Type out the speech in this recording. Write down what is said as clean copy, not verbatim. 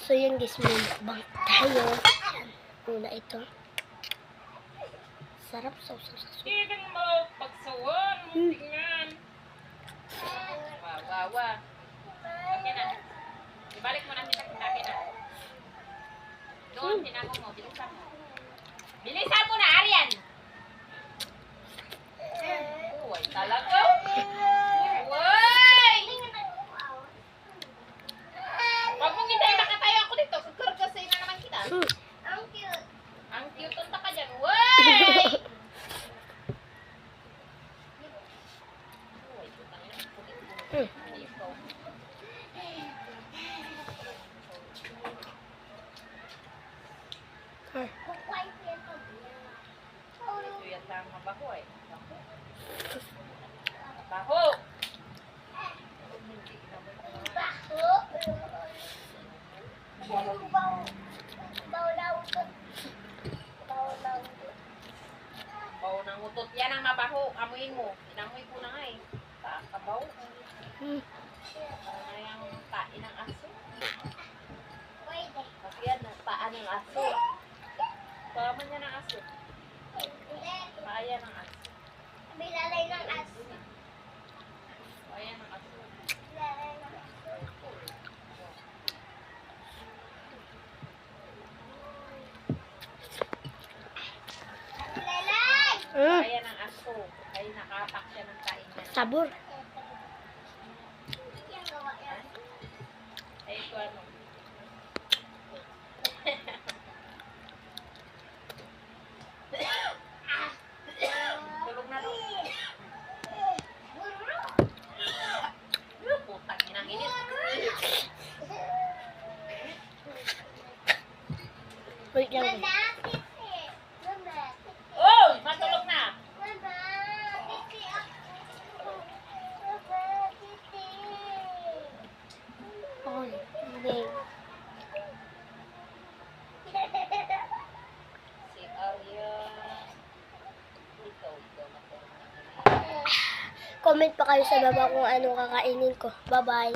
So yun guys, may mukbang tayo. Yan. Una ito. Sarap sausaw. Tingnan mo, pagsawan, tingnan. Wawa. Okay na. Ibalik mo na kita kinakin na. Doon, tinako mo. Bilisan mo. Bilisan mo na, Arian! Uy, talaga. Uy! Huwag mong hintayin makatayo ako dito. Kukurgasin na naman kita. Ang cute unta ka dyan. Uy! Uy, putang ina. Ikaw. Ito yata ang mabaho eh. Mabaho! Baho ng utot. Yan ang mabaho. Amuin mo. Inamoy ko na nga eh. Kabaw. Ano yung tain ng aso? Kasi yan, paan ng aso. Paman niya ng aso. Paayan ng aso. Paayan ng aso. Paayan ng aso. Ay nakapak siya ng kain niya. Sabor. Ay ito ano. Tulog na doon. Putang inang init. Wait lang. Oh! Matulog na! Okay. Hindi. Si Alia. Ikaw matulog na. Comment pa kayo sa baba kung anong kakainin ko. Bye-bye.